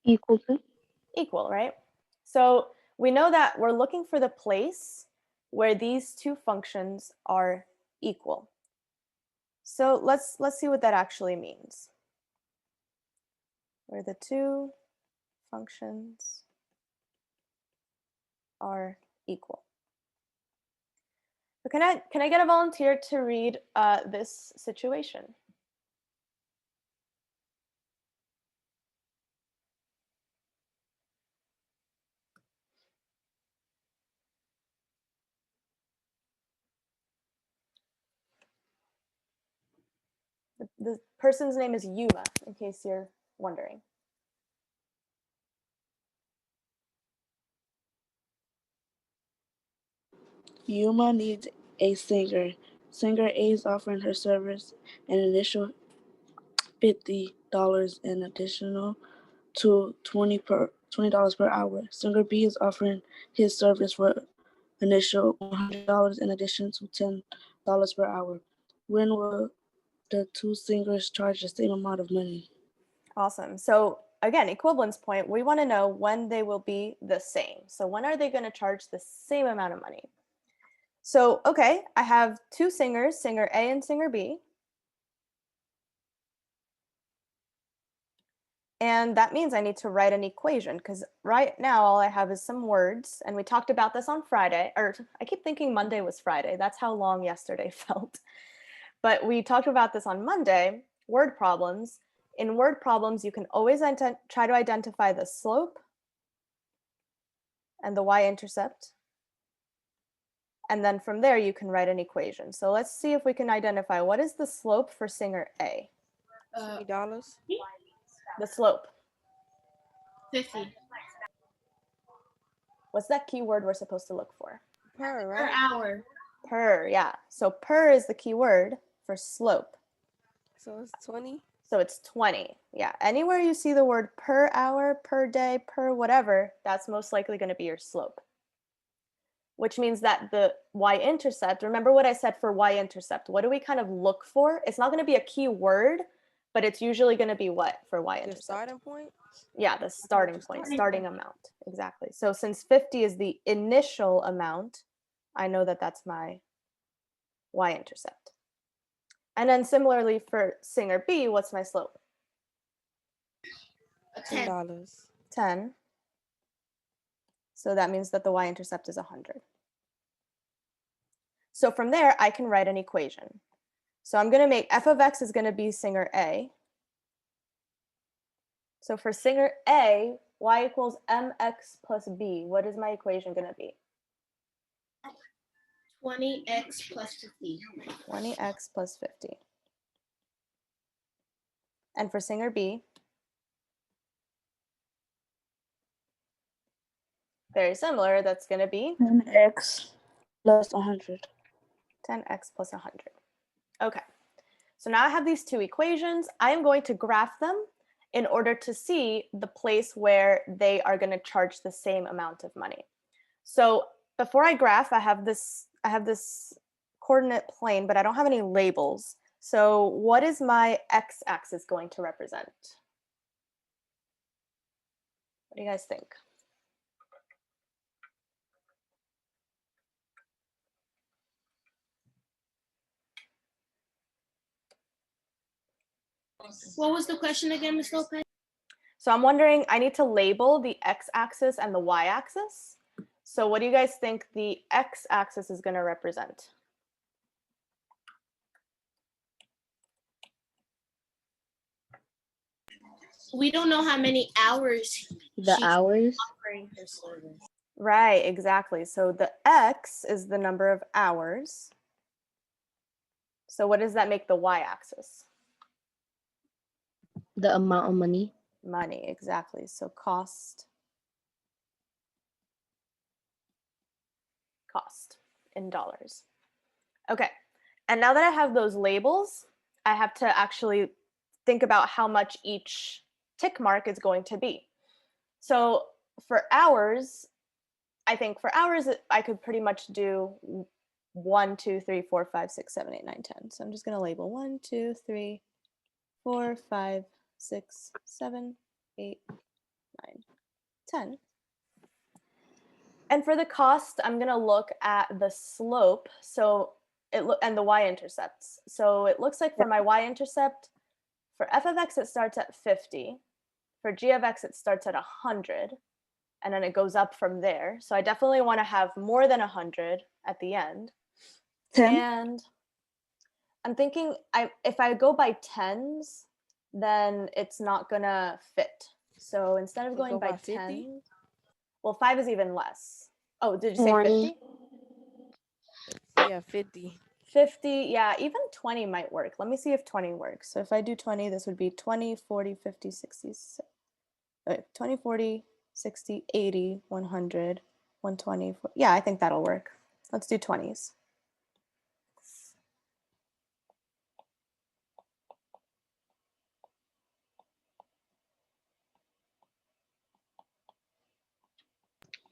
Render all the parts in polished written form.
Equal to. Equal, right? So we know that we're looking for the place where these two functions are equal. So let's see what that actually means. Where the two functions are equal. So can I get a volunteer to read this situation? The person's name is Yuma, in case you're wondering. Yuma needs a singer. Singer A is offering her service an initial $50 and additional to $20 per hour. Singer B is offering his service for initial $100 in addition to $10 per hour. When will the two singers charge the same amount of money? Awesome. So again, equivalence point, we want to know when they will be the same. So when are they going to charge the same amount of money? So, okay, I have two singers, singer A and singer B. And that means I need to write an equation because right now all I have is some words. And we talked about this on Friday, or I keep thinking Monday was Friday. That's how long yesterday felt. But we talked about this on Monday, word problems. In word problems, you can always try to identify the slope and the y-intercept. And then from there, you can write an equation. So let's see if we can identify what is the slope for singer A. $20. The slope. 50 What's that key word we're supposed to look for? Per, per right? hour. Per, yeah. So per is the key word for slope. So it's 20. So it's 20. Yeah. Anywhere you see the word per hour, per day, per whatever, that's most likely going to be your slope. Which means that the y-intercept, remember what I said for y-intercept, what do we kind of look for? It's not going to be a key word, but it's usually going to be what for The y-intercept? starting point? Yeah, the starting point, starting amount. Exactly. So since 50 is the initial amount, I know that that's my y-intercept. And then similarly for singer B, what's my slope? $10. 10. So that means that the y-intercept is 100. So from there, I can write an equation. So I'm going to make f of x is going to be singer A. So for singer A, y equals mx plus b. What is my equation going to be? 20x plus 50. 20x plus 50. And for singer B, very similar, that's going to be 10x plus 100. 10x plus 100. Okay, so now I have these two equations. I am going to graph them in order to see the place where they are going to charge the same amount of money. So before I graph, I have this coordinate plane, but I don't have any labels. So what is my x-axis going to represent? What do you guys think? What was the question again, Ms. Lopez? So I'm wondering, I need to label the x-axis and the y-axis. So what do you guys think the x-axis is going to represent? We don't know how many hours The she's hours. offering her service. Right, exactly. So the x is the number of hours. So what does that make the y-axis? The amount of money. Money, exactly. So cost in dollars. Okay, and now that I have those labels, I have to actually think about how much each tick mark is going to be. So for hours, I think for hours, I could pretty much do 1, 2, 3, 4, 5, 6, 7, 8, 9, 10. So I'm just going to label 1, 2, 3, 4, 5, 6, 7, 8, 9. 10. And for the cost, I'm going to look at the slope. So and the y-intercepts. So it looks like for my y-intercept, for f of x, it starts at 50. For g of x, it starts at 100. And then it goes up from there. So I definitely want to have more than 100 at the end. 10. And I'm thinking if I go by tens, then it's not going to fit. So instead of You going go by by 50? 10, well, 5 is even less. Oh, did you say 20. 50? Yeah, 50. 50, yeah, even 20 might work. Let me see if 20 works. So if I do 20, this would be 20, 40, 50, 60, 20, 40, 60, 80, 100, 120. Yeah, I think that'll work. Let's do 20s.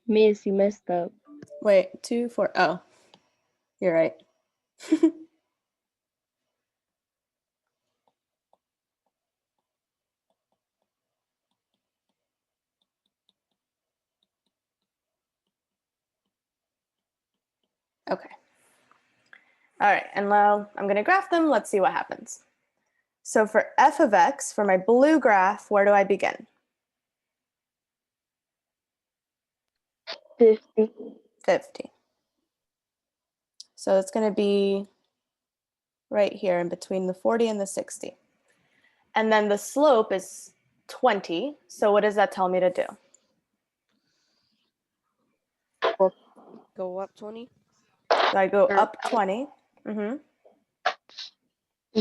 Miss, you messed up. Wait, 2, 4. Oh, you're right. Okay. All right, and now I'm going to graph them. Let's see what happens. So for f of x, for my blue graph, where do I begin? 50. 50. So it's going to be right here in between the 40 and the 60. And then the slope is 20. So what does that tell me to do? Go up 20. So I go Or up 20. Mm-hmm.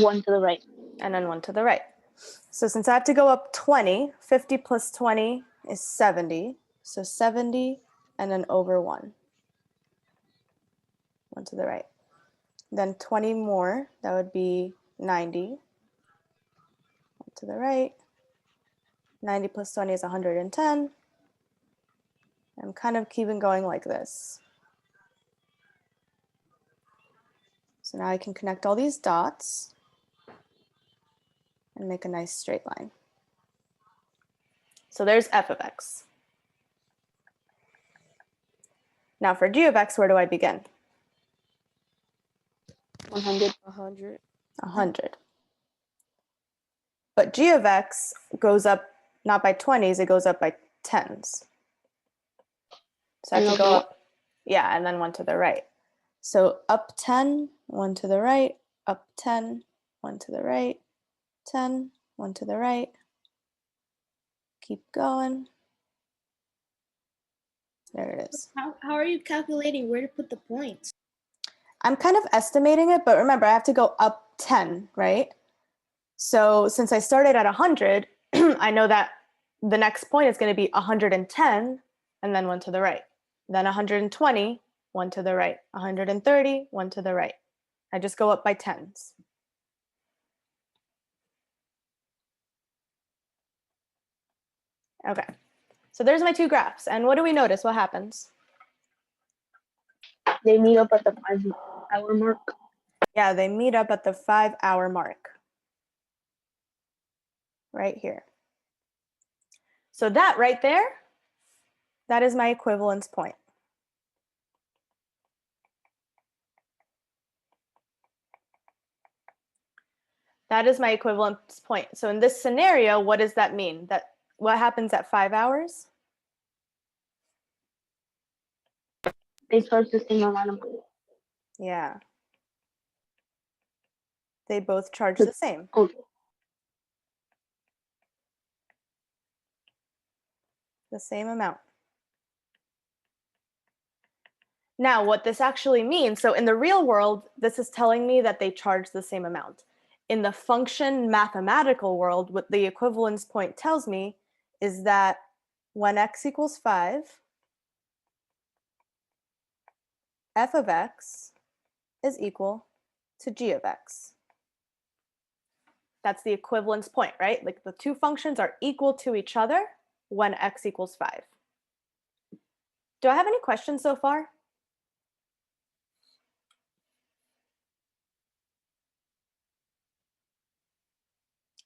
1 to the right. And then 1 to the right. So since I have to go up 20, 50 plus 20 is 70. So 70 and then over 1. 1 to the right. Then 20 more, that would be 90. 1 to the right. 90 plus 20 is 110. I'm kind of keeping going like this. So now I can connect all these dots and make a nice straight line. So there's f of x. Now for g of x, where do I begin? 100. 100. 100. But g of x goes up not by 20s, it goes up by 10s. So I have to go up, yeah, and then 1 to the right. So up 10, 1 to the right, up 10, 1 to the right, 10, 1 to the right. Keep going. There it is. How are you calculating where to put the points? I'm kind of estimating it, but remember, I have to go up 10, right? So since I started at 100, I know that the next point is going to be 110, and then 1 to the right. Then 120, 1 to the right. 130, 1 to the right. I just go up by tens. Okay, so there's my two graphs. And what do we notice? What happens? They meet up at the 5-hour mark. Yeah, they meet up at the 5-hour mark. Right here. So that right there, that is my equivalence point. That is my equivalence point. So in this scenario, what does that mean? What happens at 5 hours? They charge the same amount of money. Yeah. They both charge the same. Okay. The same amount. Now, what this actually means, so in the real world, this is telling me that they charge the same amount. In the function mathematical world, what the equivalence point tells me is that when x equals 5, f of x is equal to g of x. That's the equivalence point, right? Like the two functions are equal to each other when x equals 5. Do I have any questions so far?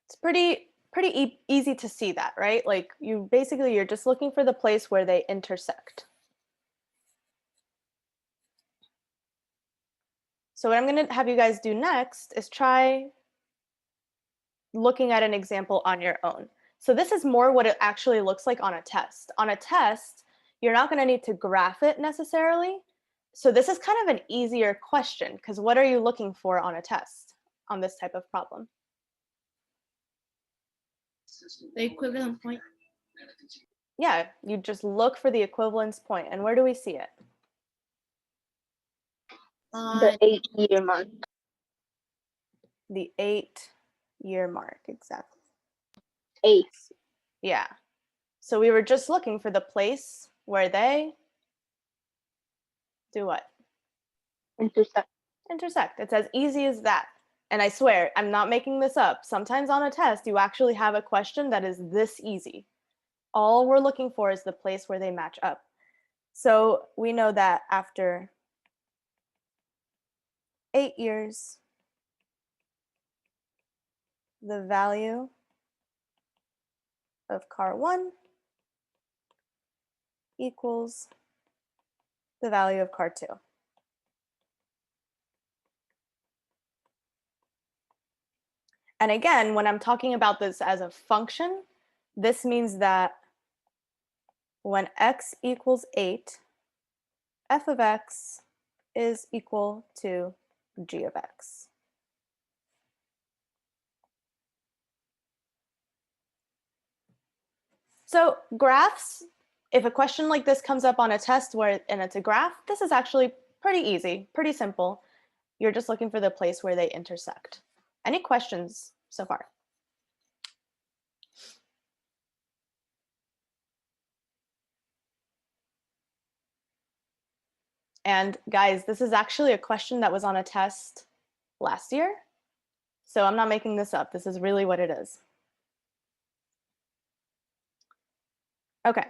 It's pretty pretty easy to see that, right? Like you're just looking for the place where they intersect. So what I'm going to have you guys do next is try looking at an example on your own. So this is more what it actually looks like on a test. On a test, you're not going to need to graph it necessarily. So this is kind of an easier question because what are you looking for on a test on this type of problem? The equivalent point. Yeah, you just look for the equivalence point. And where do we see it? The 8-year mark. The 8-year mark, exactly. 8. Yeah. So we were just looking for the place where they do what? Intersect. Intersect. It's as easy as that. And I swear, I'm not making this up. Sometimes on a test, you actually have a question that is this easy. All we're looking for is the place where they match up. So we know that after 8 years, the value of car 1 equals the value of car 2. And again, when I'm talking about this as a function, this means that when x equals 8, f of x is equal to g of x. So graphs, if a question like this comes up on a test and it's a graph, this is actually pretty easy, pretty simple. You're just looking for the place where they intersect. Any questions so far? And guys, this is actually a question that was on a test last year. So I'm not making this up. This is really what it is. Okay.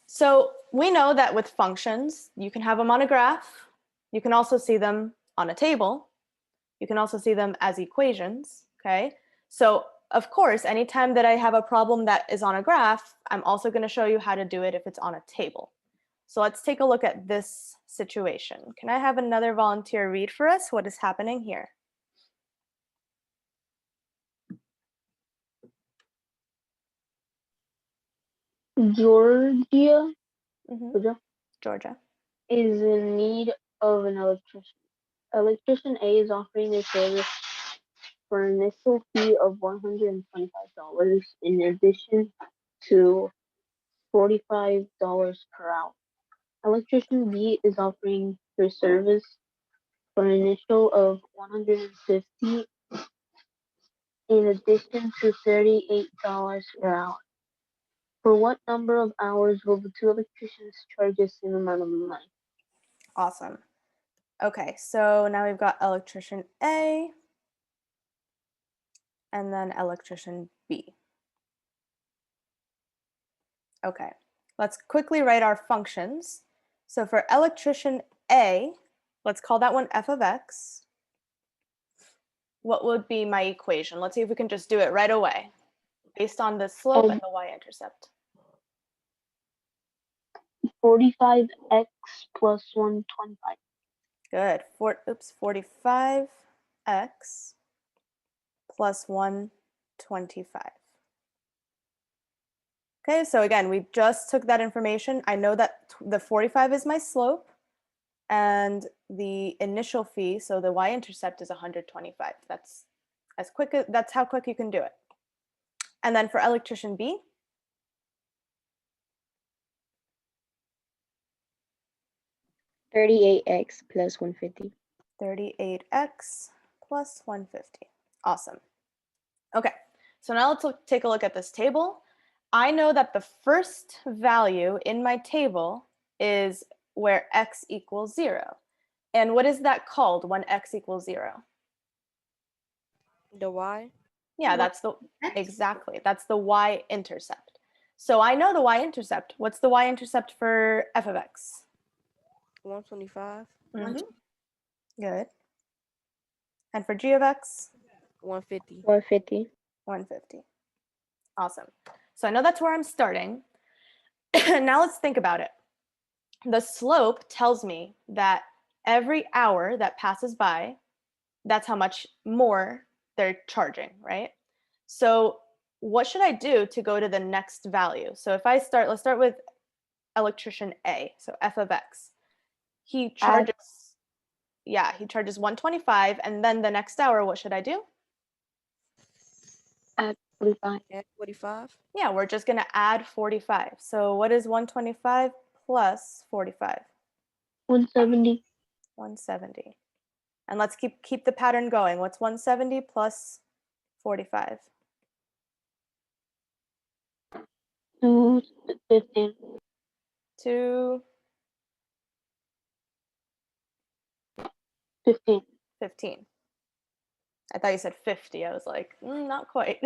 So we know that with functions, you can have them on a graph. You can also see them on a table. You can also see them as equations, okay? So of course, anytime that I have a problem that is on a graph, I'm also going to show you how to do it if it's on a table. So let's take a look at this situation. Can I have another volunteer read for us what is happening here? Georgia Georgia. is in need of an electrician. Electrician A is offering a service for an initial fee of $125 in addition to $45 per hour. Electrician B is offering her service for an initial of $150 in addition to $38 per hour. For what number of hours will the two electricians charge the same amount of money? Awesome. Okay, so now we've got electrician A and then electrician B. Okay, let's quickly write our functions. So for electrician A, let's call that one f of x. What would be my equation? Let's see if we can just do it right away based on the slope and the y-intercept. 45x plus 125. Good. 45x plus 125. Okay, so again, we just took that information. I know that the 45 is my slope and the initial fee, so the y-intercept is 125. That's how quick you can do it. And then for electrician B, $38x plus 150. 38x plus 150. Awesome. Okay, so now let's take a look at this table. I know that the first value in my table is where x equals 0. And what is that called when x equals 0? The y. Yeah, that's exactly. That's the y-intercept. So I know the y-intercept. What's the y-intercept for f of x? 125. Good. And for g of x? 150. 150. 150. Awesome. So I know that's where I'm starting. Now let's think about it. The slope tells me that every hour that passes by, that's how much more they're charging, right? So what should I do to go to the next value? So if I start, let's start with electrician A, so f of x. He charges, yeah, he charges 125, and then the next hour, what should I do? Add 45. Add 45. Yeah, we're just gonna add 45. So what is 125 plus 45? 170. 170. And let's keep the pattern going. What's 170 plus 45? 215. 215. 15. I thought you said 50. I was like, not quite.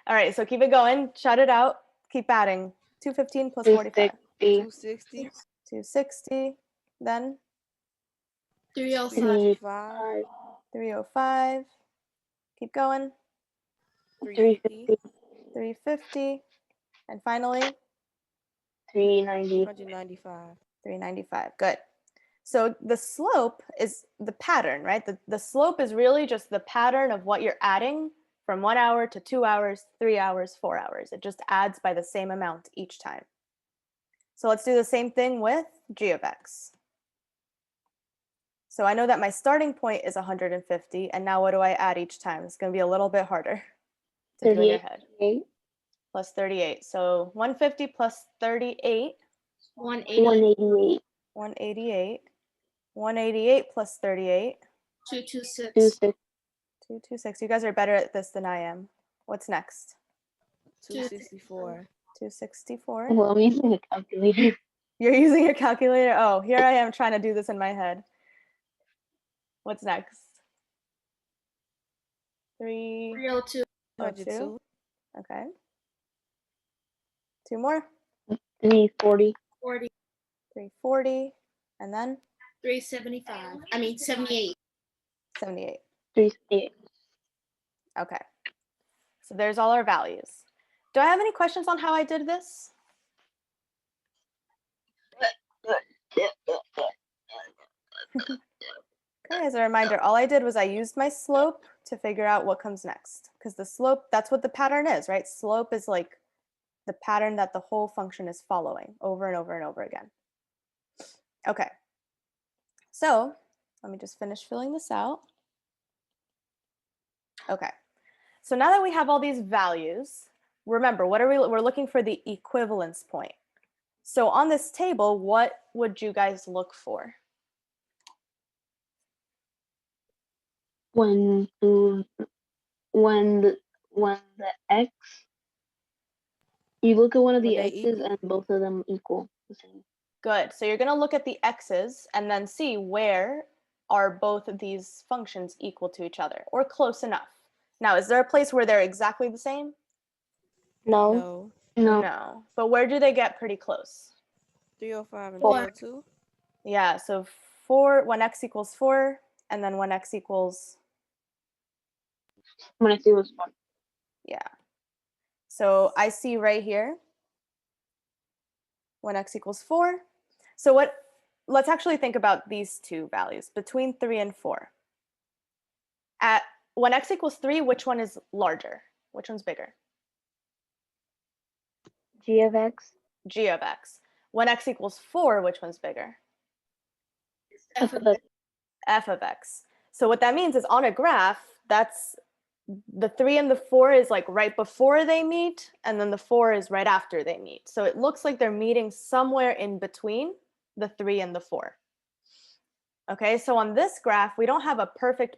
All right, so keep it going. Shout it out. Keep adding. 215 plus 45. 260. 260. Then 305. 365. 305. Keep going. 350. 350. And finally 390. 195. 395. Good. So the slope is the pattern, right? The slope is really just the pattern of what you're adding from 1 hour to 2 hours, 3 hours, 4 hours. It just adds by the same amount each time. So let's do the same thing with g of x. So I know that my starting point is 150, and now what do I add each time? It's going to be a little bit harder to do in your head. 38. Plus 38. So 150 plus 38, 180. 188. 188. 188 plus 38, 226. 26. 226. You guys are better at this than I am. What's next? 264. 264. Well, I'm using a calculator. You're using your calculator? Oh, here I am trying to do this in my head. What's next? 302. 102. Okay. 2 more. 340. 40. 340. And then 375. I mean 78. 78. 368. Okay. So there's all our values. Do I have any questions on how I did this? Okay, as a reminder, all I did was I used my slope to figure out what comes next. Because the slope, that's what the pattern is, right? Slope is like the pattern that the whole function is following over and over and over again. Okay. So let me just finish filling this out. Okay. So now that we have all these values, remember, what are we're looking for the equivalence point. So on this table, what would you guys look for? When the x, you look at one of the When they x's equal. and both of them equal the same. Good. So you're going to look at the x's and then see where are both of these functions equal to each other or close enough. Now, is there a place where they're exactly the same? No. No. No. No. But where do they get pretty close? 305 and 4. 302. Yeah, so 4, when x equals 4, and then when x equals, When I see was 1. yeah. So I see right here, when x equals 4. So let's actually think about these two values, between 3 and 4. When x equals 3, which one is larger? Which one's bigger? G of x. G of x. When x equals 4, which one's bigger? F of x. F of x. So what that means is on a graph, that's the 3 and the 4 is like right before they meet, and then the 4 is right after they meet. So it looks like they're meeting somewhere in between the 3 and the 4. Okay, so on this graph, we don't have a perfect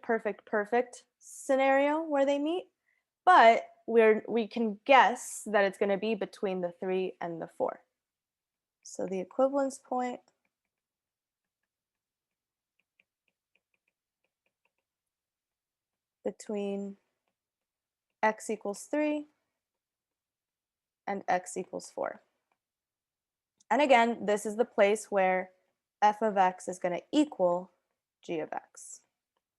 scenario where they meet, but we can guess that it's going to be between the 3 and the 4. So the equivalence point between x equals 3 and x equals 4. And again, this is the place where f of x is going to equal g of x,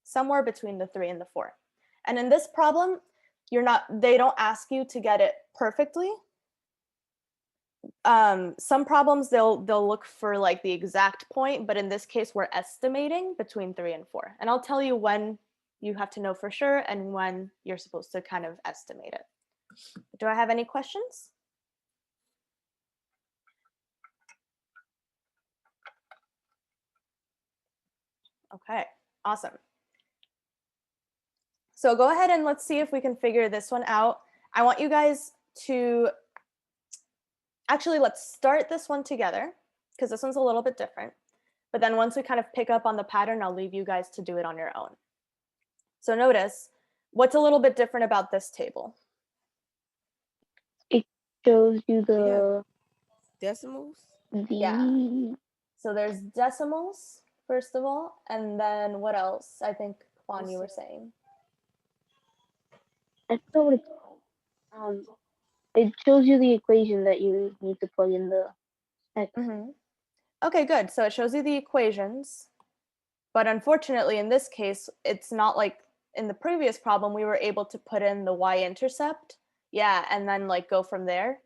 somewhere between the 3 and the 4. And in this problem, they don't ask you to get it perfectly. Some problems they'll look for like the exact point, but in this case we're estimating between 3 and 4. And I'll tell you when you have to know for sure and when you're supposed to kind of estimate it. Do I have any questions? Okay, awesome. So go ahead and let's see if we can figure this one out. I want you guys to, actually let's start this one together because this one's a little bit different. But then once we kind of pick up on the pattern, I'll leave you guys to do it on your own. So notice, what's a little bit different about this table? It shows you the Decimals? Yeah. So there's decimals, first of all, and then what else? I think, Juan, you were saying. I forgot what it's called. It shows you the equation that you need to plug in the x. Okay, good. So it shows you the equations, but unfortunately in this case, it's not like in the previous problem, we were able to put in the y-intercept, yeah, and then like go from there.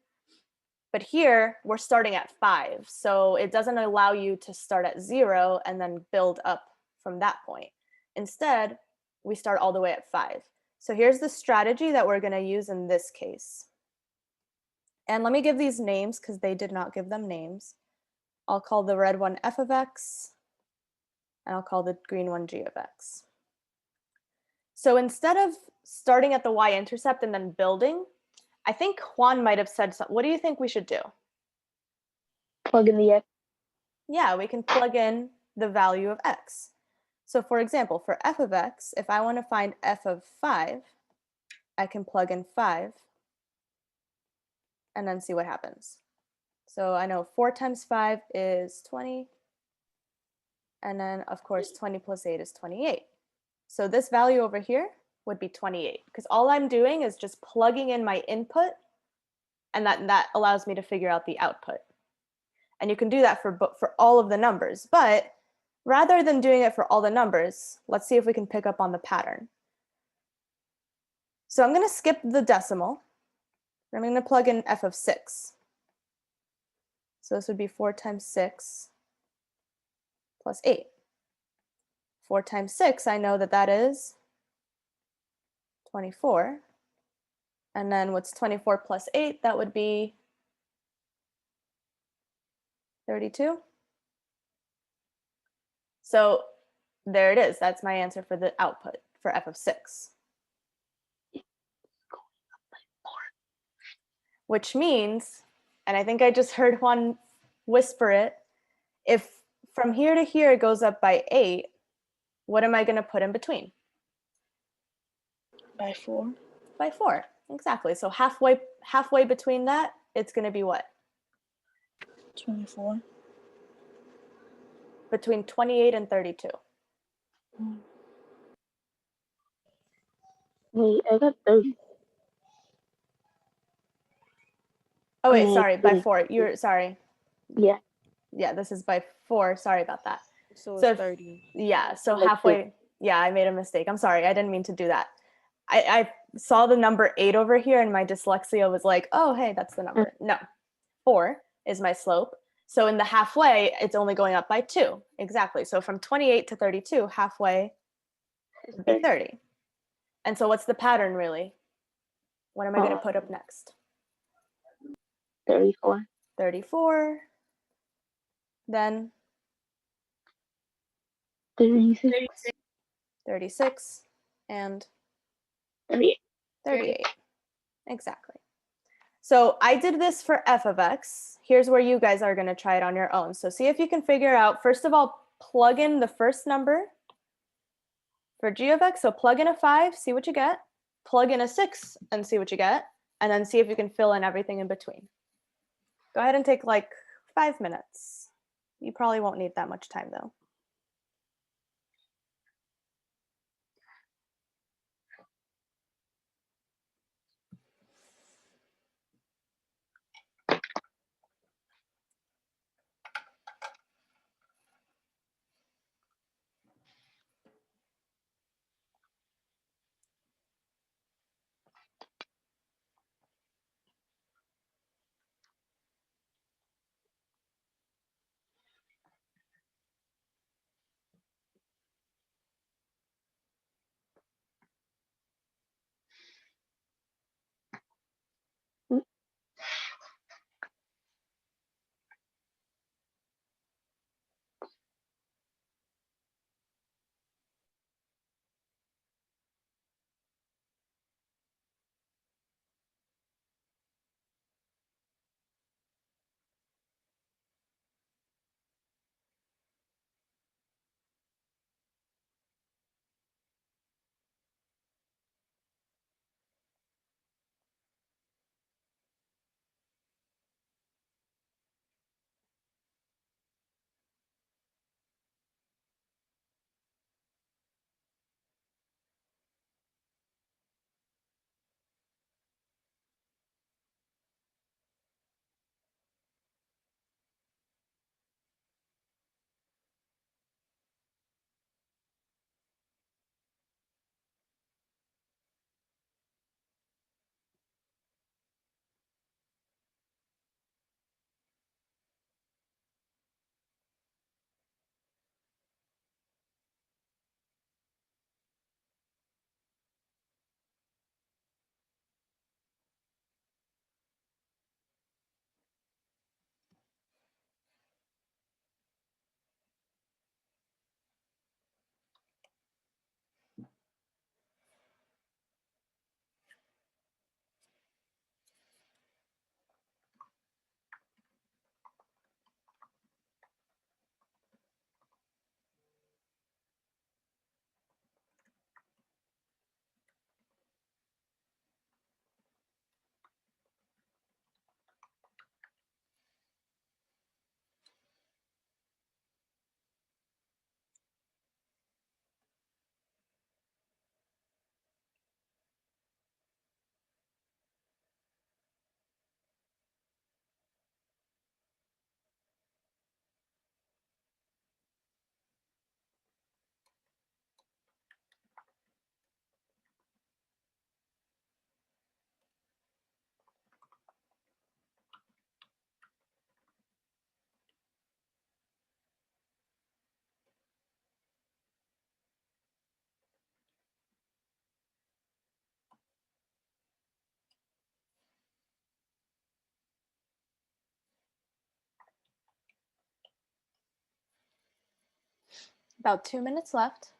But here we're starting at 5, so it doesn't allow you to start at 0 and then build up from that point. Instead, we start all the way at 5. So here's the strategy that we're going to use in this case. And let me give these names because they did not give them names. I'll call the red one f of x, and I'll call the green one g of x. So instead of starting at the y-intercept and then building, I think Juan might have said something. What do you think we should do? Plug in the x. Yeah, we can plug in the value of x. So for example, for f of x, if I want to find f of 5, I can plug in 5 and then see what happens. So I know 4 times 5 is 20. And then, of course, 20 plus 8 is 28. So this value over here would be 28 because all I'm doing is just plugging in my input, and that allows me to figure out the output. And you can do that for all of the numbers. But rather than doing it for all the numbers, let's see if we can pick up on the pattern. So I'm going to skip the decimal. I'm going to plug in f of 6. So this would be 4 times 6 plus 8. 4 times 6, I know that that is 24. And then what's 24 plus 8? That would be 32. So there it is. That's my answer for the output for f of 6. Which means, and I think I just heard Juan whisper it, if from here to here it goes up by 8, what am I going to put in between? By 4. By 4, exactly. So halfway between that, it's going to be what? 24. Between 28 and 32. Wait, I got 30. Oh wait, sorry, by 4. You're sorry. Yeah. Yeah, this is by 4. Sorry about that. So it's 30. Yeah, so Like halfway. Yeah, I made a mistake. I'm sorry. I didn't mean to do that. I saw the number 8 over here and my dyslexia was like, oh, hey, that's the number. No, 4 is my slope. So in the halfway, it's only going up by 2. Exactly. So from 28 to 32, halfway would be 30. And so what's the pattern really? What am I going to put up next? 34. 34. Then 36. 36 and 38. 38. Exactly. So I did this for f of x. Here's where you guys are going to try it on your own. So see if you can figure out, first of all, plug in the first number for g of x. So plug in a 5, see what you get. Plug in a 6 and see what you get. And then see if you can fill in everything in between. Go ahead and take like 5 minutes. You probably won't need that much time though. About 2 minutes left.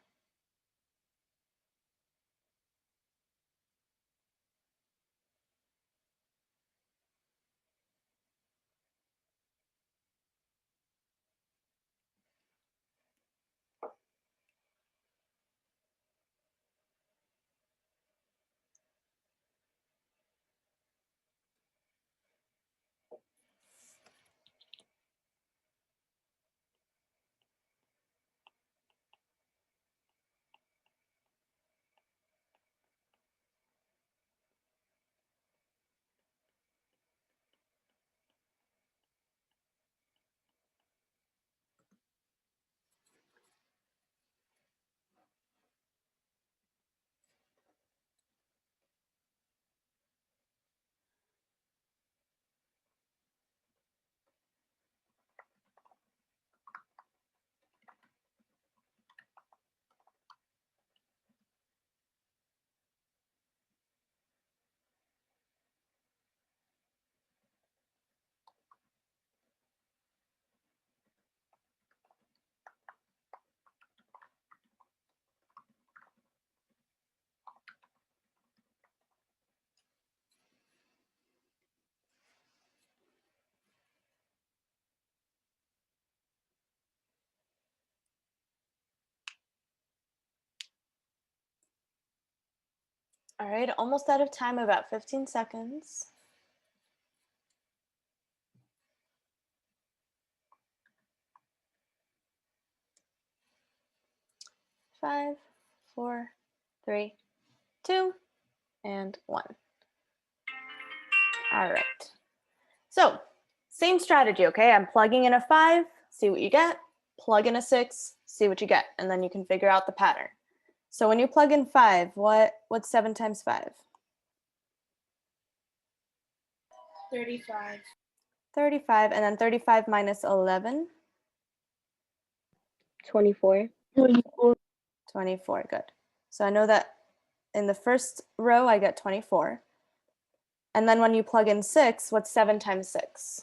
All right, almost out of time, about 15 seconds. 5, 4, 3, 2, and 1. All right. So same strategy, okay? I'm plugging in a 5, see what you get. Plug in a 6, see what you get. And then you can figure out the pattern. So when you plug in 5, what's 7 times 5? 35. 35, and then 35 minus 11? 24. 24. 24, good. So I know that in the first row, I get 24. And then when you plug in 6, what's 7 times 6?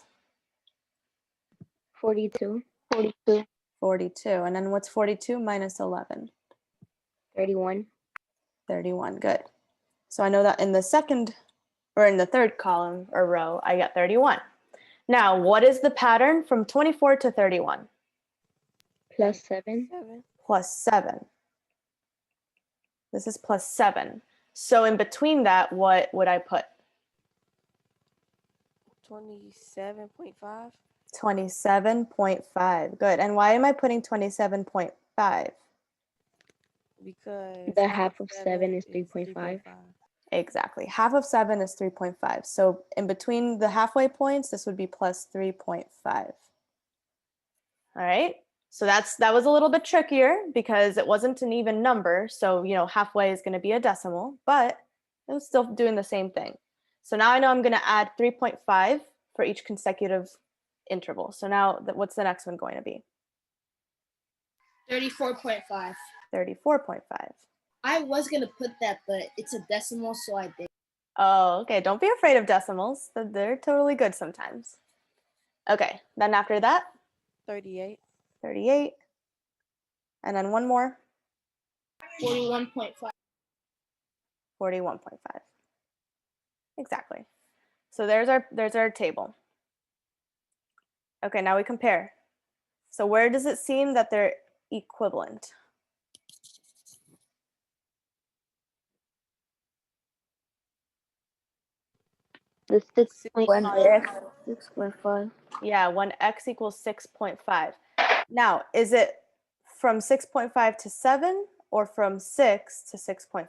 42. 42. 42. And then what's 42 minus 11? 31. 31, good. So I know that in the second, or in the third column or row, I get 31. Now, what is the pattern from 24 to 31? Plus 7. 7. Plus 7. This is plus 7. So in between that, what would I put? 27.5. 27.5. Good. And why am I putting 27.5? Because The half of 7 is 3.5. 3.5. Exactly. Half of 7 is 3.5. So in between the halfway points, this would be plus 3.5. All right. So that was a little bit trickier because it wasn't an even number. So, halfway is going to be a decimal, but it was still doing the same thing. So now I know I'm going to add 3.5 for each consecutive interval. So now what's the next one going to be? 34.5. 34.5. I was going to put that, but it's a decimal, so I did. Oh, okay. Don't be afraid of decimals. They're totally good sometimes. Okay. Then after that, 38. 38. And then one more, 41.5. 41.5. Exactly. So there's our table. Okay, now we compare. So where does it seem that they're equivalent? The 1 6.5. x 6.5. Yeah, when x equals 6.5. Now, is it from 6.5 to 7 or from 6 to 6.5?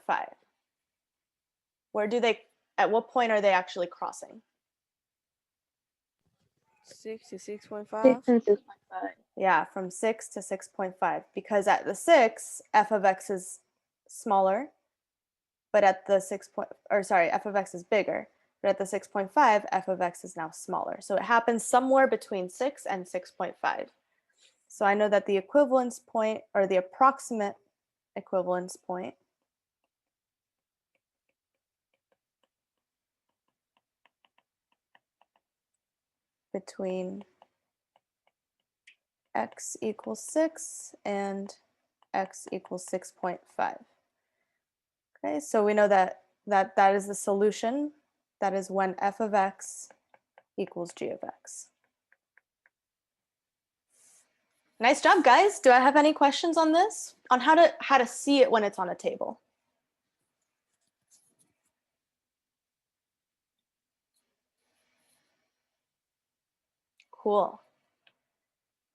At what point are they actually crossing? 6 to 6 6.5. and 6.5. Yeah, from 6 to 6.5, because at the 6, f of x is smaller, but at the f of x is bigger, but at the 6.5, f of x is now smaller. So it happens somewhere between 6 and 6.5. So I know that the equivalence point, or the approximate equivalence point, between x equals 6 and x equals 6.5. Okay, so we know that is the solution. That is when f of x equals g of x. Nice job, guys. Do I have any questions on this? On how to see it when it's on a table? Cool.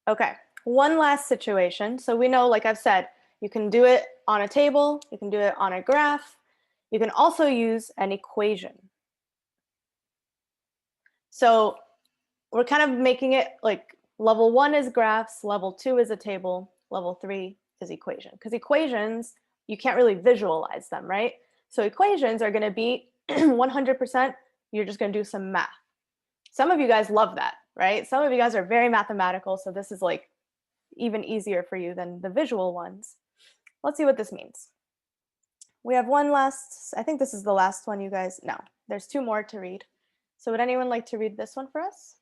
Okay, one last situation. So we know, like I've said, you can do it on a table, you can do it on a graph, you can also use an equation. So we're kind of making it like level 1 is graphs, level 2 is a table, level 3 is equation. Because equations, you can't really visualize them, right? So equations are going to be 100%, you're just going to do some math. Some of you guys love that, right? Some of you guys are very mathematical, so this is like even easier for you than the visual ones. Let's see what this means. We have one last, I think this is the last one, you guys. No, there's 2 more to read. So would anyone like to read this one for us?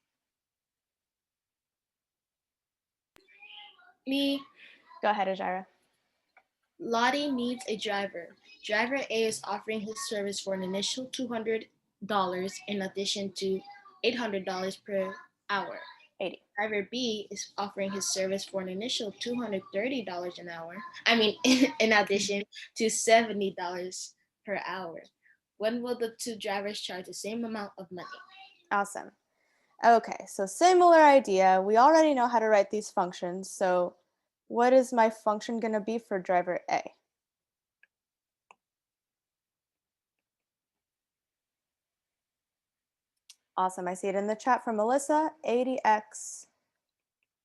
Me. Go ahead, Ajira. Lottie needs a driver. Driver A is offering his service for an initial $200 in addition to $800 per hour. 80. Driver B is offering his service for an initial $230 an hour. In addition to $70 per hour. When will the 2 drivers charge the same amount of money? Awesome. Okay, so similar idea. We already know how to write these functions. So what is my function going to be for driver A? Awesome. I see it in the chat from Melissa. 80x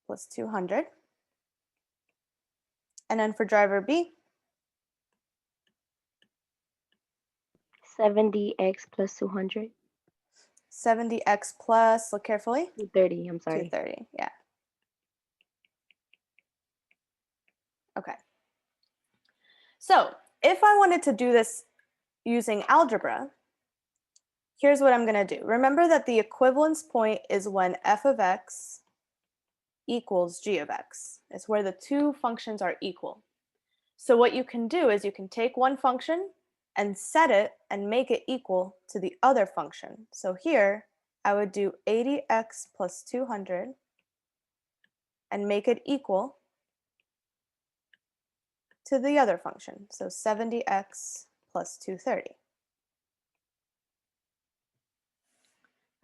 plus 200. And then for driver B? 70x plus 200. 70x plus, look carefully. 230, I'm sorry. 230, yeah. Okay. So if I wanted to do this using algebra, here's what I'm going to do. Remember that the equivalence point is when f of x equals g of x. It's where the 2 functions are equal. So what you can do is you can take one function and set it and make it equal to the other function. So here I would do 80x plus 200 and make it equal to the other function. So 70x plus 230.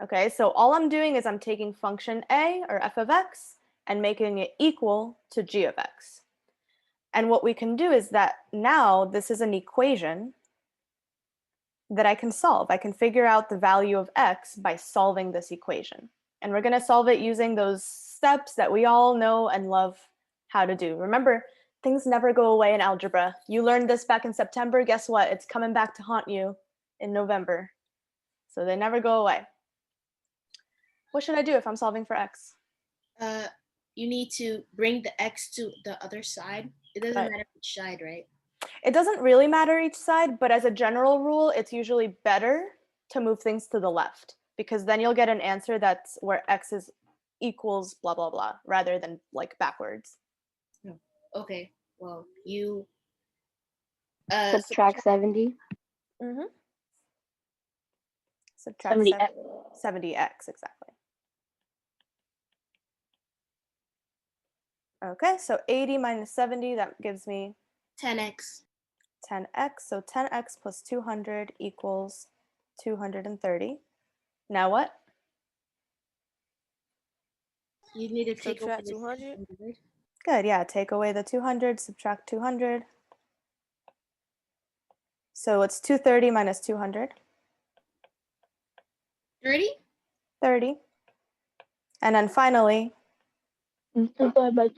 Okay, so all I'm doing is I'm taking function a, or f of x, and making it equal to g of x. And what we can do is that now this is an equation that I can solve. I can figure out the value of x by solving this equation. And we're going to solve it using those steps that we all know and love how to do. Remember, things never go away in algebra. You learned this back in September. Guess what? It's coming back to haunt you in November. So they never go away. What should I do if I'm solving for x? You need to bring the x to the other side. It doesn't Right. matter which side, right? It doesn't really matter each side, but as a general rule, it's usually better to move things to the left because then you'll get an answer that's where x is equals blah, blah, blah, rather than like backwards. Okay, well, you Subtract 70. Mm-hmm. Subtract 70x. 70x, exactly. Okay, so 80 minus 70, that gives me 10x. 10x. So 10x plus 200 equals 230. Now what? You need to take away Subtract the 200. Good, yeah, take away the 200, subtract 200. So it's 230 minus 200. 30? 30. And then finally, Divide by 2.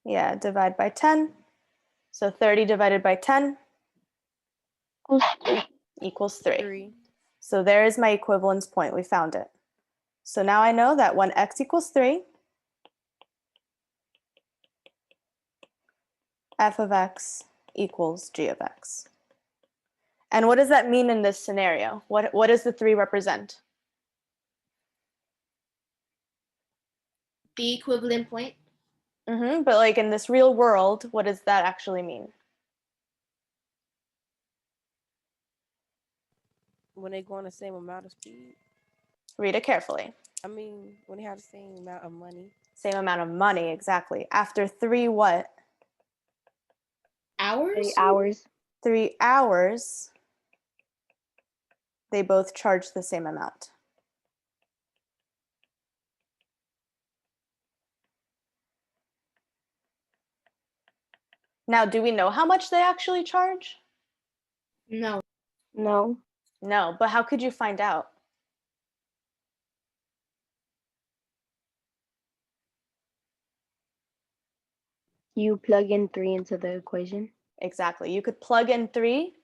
yeah, divide by 10. So 30 divided by 10 equals 3. 3. So there is my equivalence point. We found it. So now I know that when x equals 3, f of x equals g of x. And what does that mean in this scenario? What does the 3 represent? The equivalent point. But like in this real world, what does that actually mean? When they go on the same amount of speed. Read it carefully. I mean, when they have the same amount of money. Same amount of money, exactly. After 3 what? Hours? 3 hours. 3 hours, they both charge the same amount. Now, do we know how much they actually charge? No. No. No, but how could you find out? You plug in 3 into the equation. Exactly. You could plug in 3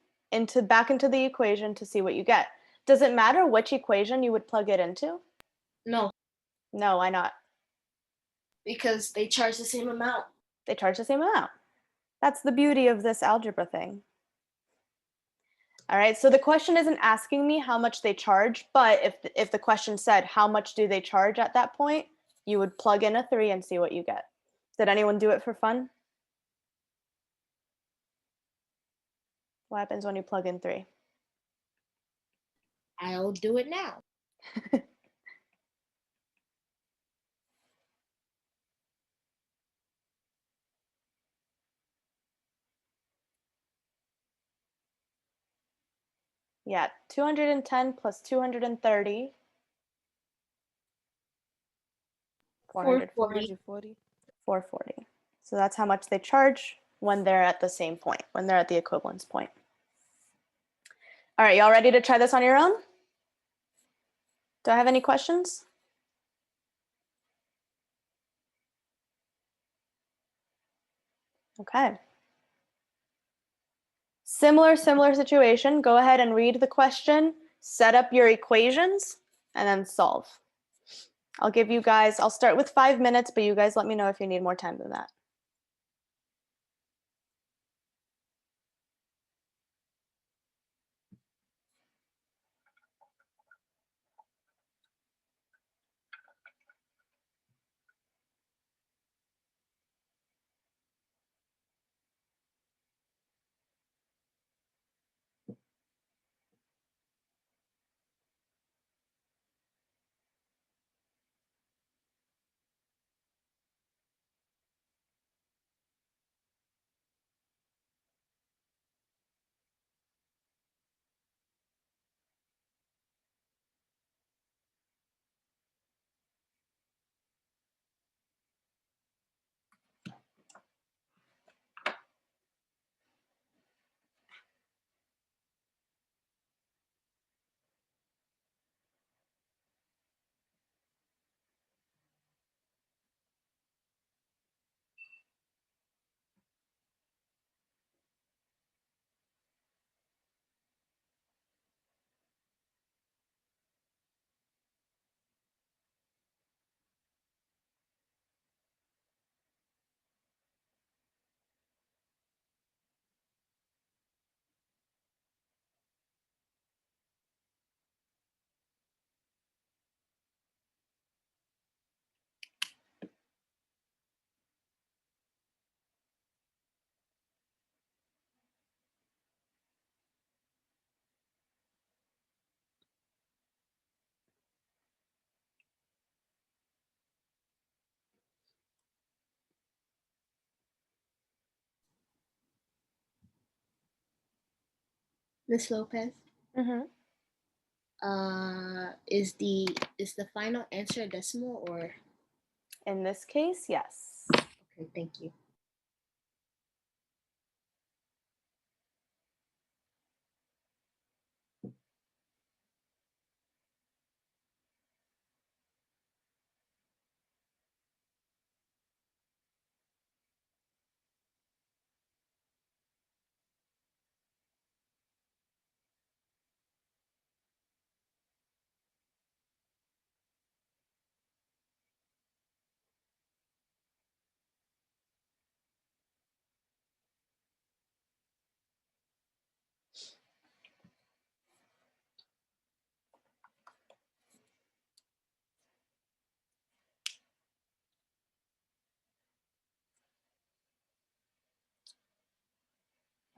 back into the equation to see what you get. Does it matter which equation you would plug it into? No. No, why not? Because they charge the same amount. They charge the same amount. That's the beauty of this algebra thing. All right, so the question isn't asking me how much they charge, but if the question said how much do they charge at that point, you would plug in a 3 and see what you get. Did anyone do it for fun? What happens when you plug in 3? I'll do it now. Yeah, 210 plus 230. 440. 440. 440. So that's how much they charge when they're at the same point, when they're at the equivalence point. All right, y'all ready to try this on your own? Do I have any questions? Okay. Similar situation. Go ahead and read the question, set up your equations, and then solve. I'll start with 5 minutes, but you guys let me know if you need more time than that. Miss Lopez, Mm-hmm. is the final answer a decimal or? In this case, yes. Okay, thank you.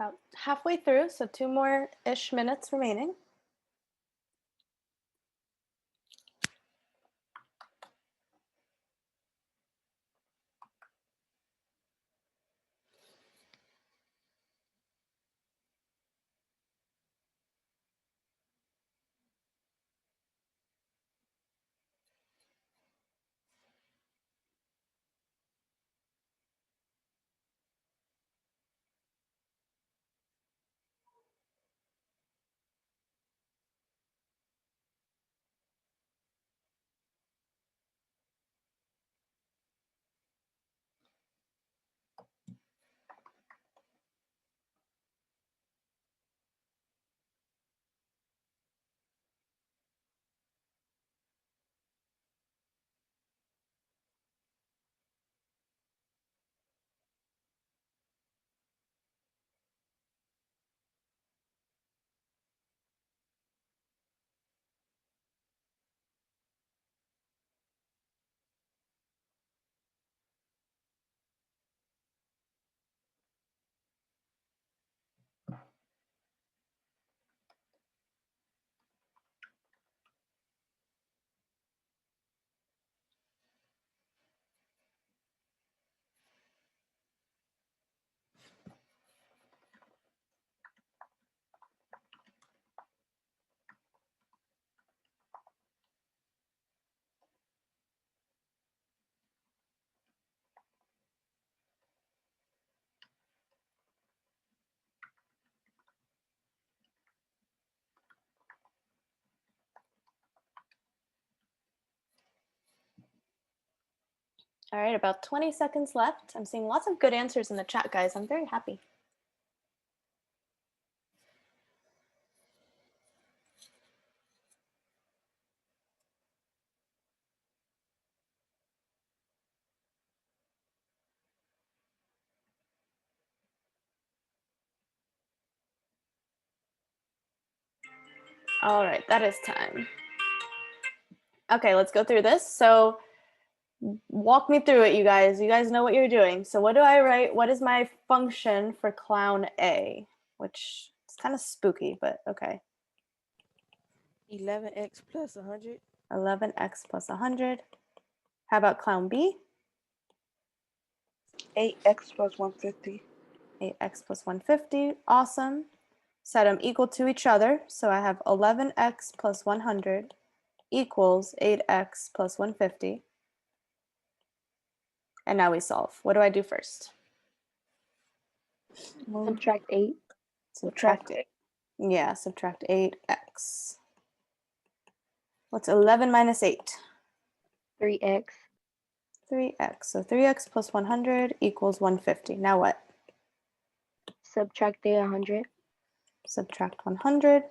About halfway through, so 2 more-ish minutes remaining. All right, about 20 seconds left. I'm seeing lots of good answers in the chat, guys. I'm very happy. All right, that is time. Okay, let's go through this. So walk me through it, you guys. You guys know what you're doing. So what do I write? What is my function for clown A? Which is kind of spooky, but okay. 11x plus 100. 11x plus 100. How about clown B? 8x plus 150. 8x plus 150. Awesome. Set them equal to each other. So I have 11x plus 100 equals 8x plus 150. And now we solve. What do I do first? Subtract 8. Subtract 8. Yeah, subtract 8x. What's 11 minus 8? 3x. 3x. So 3x plus 100 equals 150. Now what? Subtract 100. Subtract 100.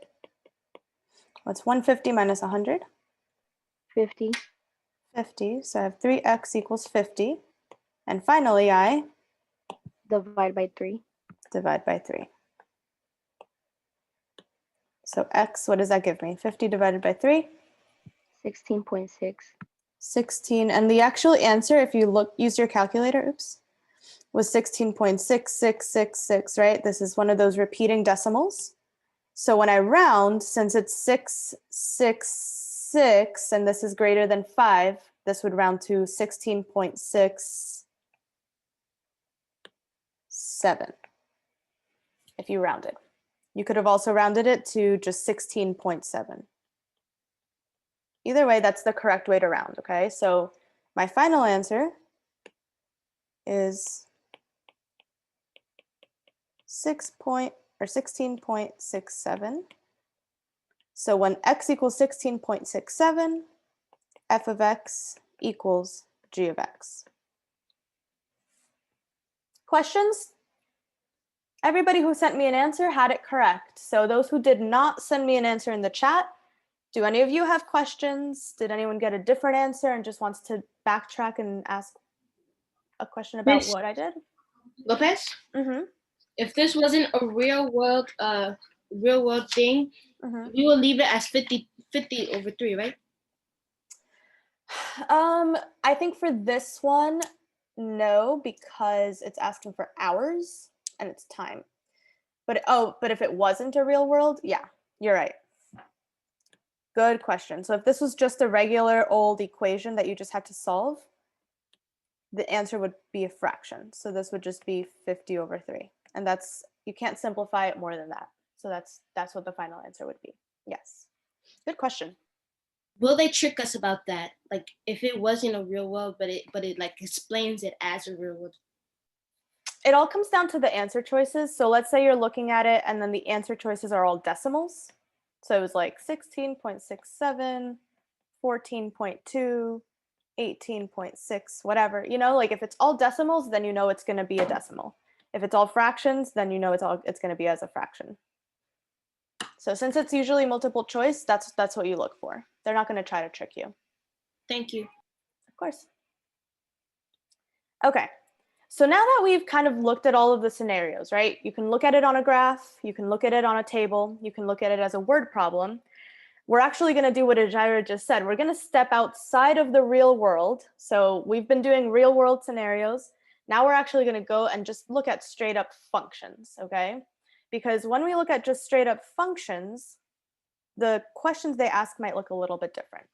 What's 150 minus 100? 50. 50. So I have 3x equals 50. And finally, I Divide by 3. divide by 3. So x, what does that give me? 50 divided by 3? 16.6. 16. And the actual answer, if you use your calculator, was 16.6666, right? This is one of those repeating decimals. So when I round, since it's 666 and this is greater than 5, this would round to 16.67 if you rounded. You could have also rounded it to just 16.7. Either way, that's the correct way to round, okay? So my final answer is 16.67. So when x equals 16.67, f of x equals g of x. Questions? Everybody who sent me an answer had it correct. So those who did not send me an answer in the chat, do any of you have questions? Did anyone get a different answer and just wants to backtrack and ask a question about what I did? Lopez, Mm-hmm. if this wasn't a real world thing, we will leave it as 50 over 3, right? I think for this one, no, because it's asking for hours and it's time. But if it wasn't a real world, yeah, you're right. Good question. So if this was just a regular old equation that you just had to solve, the answer would be a fraction. So this would just be 50 over 3. And you can't simplify it more than that. So that's what the final answer would be. Yes. Good question. Will they trick us about that? Like if it wasn't a real world, but it like explains it as a real world. It all comes down to the answer choices. So let's say you're looking at it and then the answer choices are all decimals. So it was like 16.67, 14.2, 18.6, whatever. You know, like if it's all decimals, then you know it's going to be a decimal. If it's all fractions, then you know it's going to be as a fraction. So since it's usually multiple choice, that's what you look for. They're not going to try to trick you. Thank you. Of course. Okay. So now that we've kind of looked at all of the scenarios, right? You can look at it on a graph, you can look at it on a table, you can look at it as a word problem. We're actually going to do what Ajira just said. We're going to step outside of the real world. So we've been doing real world scenarios. Now we're actually going to go and just look at straight up functions, okay? Because when we look at just straight up functions, the questions they ask might look a little bit different.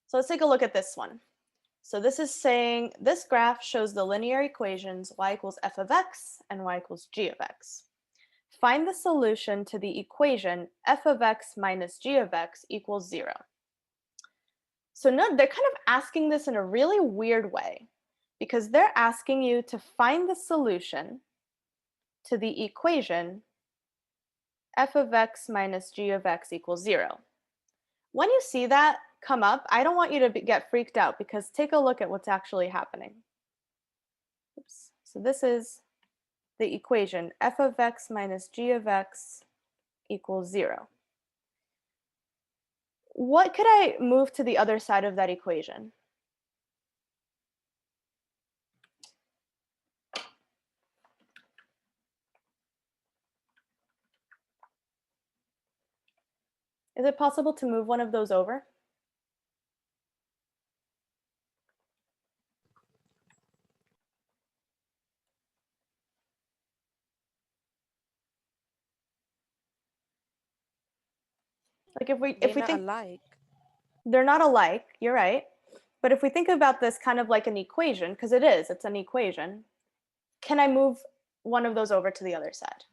So let's take a look at this one. So this is saying this graph shows the linear equations y equals f of x and y equals g of x. Find the solution to the equation f of x minus g of x equals 0. So no, they're kind of asking this in a really weird way because they're asking you to find the solution to the equation f of x minus g of x equals 0. When you see that come up, I don't want you to get freaked out because take a look at what's actually happening. Oops. So this is the equation f of x minus g of x equals 0. What could I move to the other side of that equation? Is it possible to move one of those over? Like if we They're think alike. they're not alike, you're right. But if we think about this kind of like an equation, because it's an equation, can I move one of those over to the other side?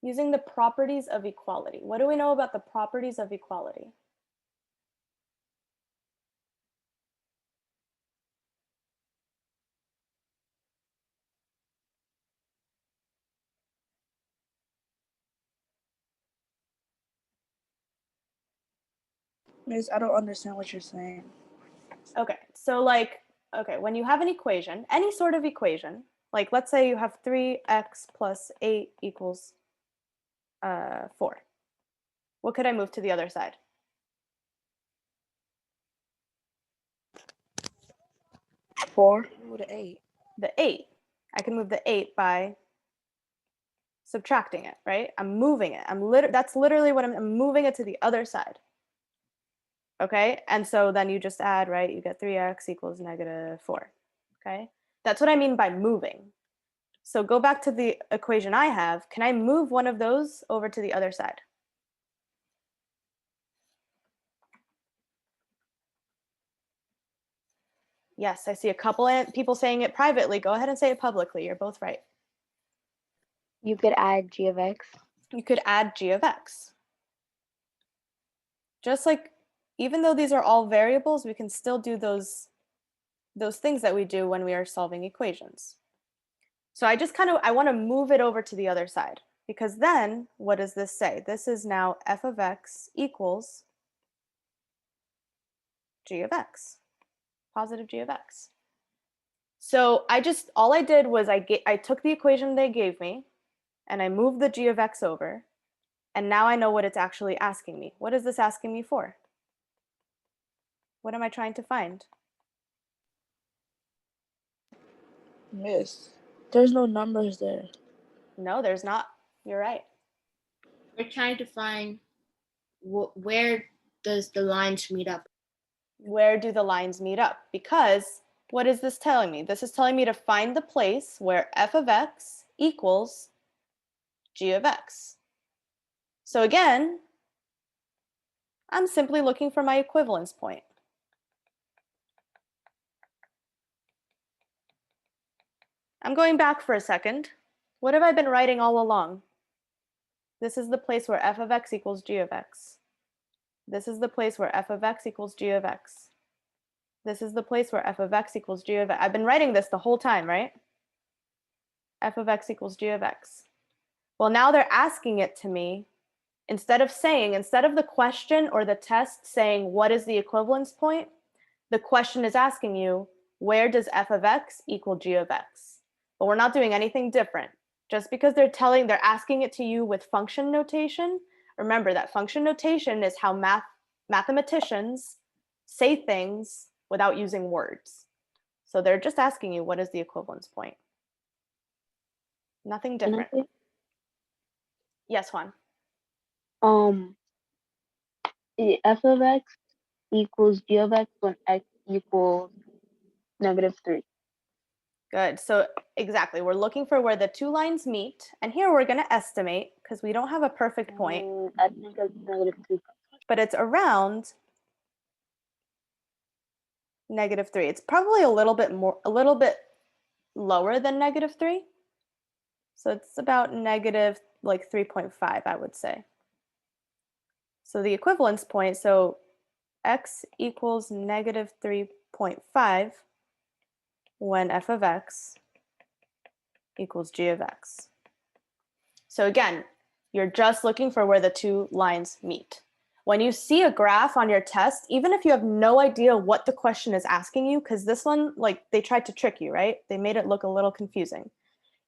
Using the properties of equality. What do we know about the properties of equality? Miss, I don't understand what you're saying. Okay, so like, when you have an equation, any sort of equation, like let's say you have 3x plus 8 equals 4. What could I move to the other side? Four. Ooh, the 8. The 8. I can move the 8 by subtracting it, right? I'm moving it. That's literally what I'm moving it to the other side. Okay, and so then you just add, right? You get 3x equals negative 4. Okay, that's what I mean by moving. So go back to the equation I have. Can I move one of those over to the other side? Yes, I see a couple of people saying it privately. Go ahead and say it publicly. You're both right. You could add g of x. You could add g of x. Just like, even though these are all variables, we can still do those things that we do when we are solving equations. So I want to move it over to the other side because then what does this say? This is now f of x equals g of x, positive g of x. So all I did was I took the equation they gave me and I moved the g of x over. And now I know what it's actually asking me. What is this asking me for? What am I trying to find? Miss, there's no numbers there. No, there's not. You're right. We're trying to find where does the lines meet up. Where do the lines meet up? Because what is this telling me? This is telling me to find the place where f of x equals g of x. So again, I'm simply looking for my equivalence point. I'm going back for a second. What have I been writing all along? This is the place where f of x equals g of x. This is the place where f of x equals g of x. This is the place where f of x equals g of x. I've been writing this the whole time, right? F of x equals g of x. Well, now they're asking it to me, instead of the question or the test saying, what is the equivalence point? The question is asking you, where does f of x equal g of x? But we're not doing anything different. Just because they're asking it to you with function notation, remember that function notation is how mathematicians say things without using words. So they're just asking you, what is the equivalence point? Nothing different. Yes, Juan. F of x equals g of x when x equals -3. Good. So exactly, we're looking for where the two lines meet. And here we're going to estimate, because we don't have a perfect point, I think it's -2. but it's around -3. It's probably a little bit lower than -3. So it's about negative like 3.5, I would say. So the equivalence point, so x equals -3.5 when f of x equals g of x. So again, you're just looking for where the two lines meet. When you see a graph on your test, even if you have no idea what the question is asking you, because this one, like, they tried to trick you, right? They made it look a little confusing.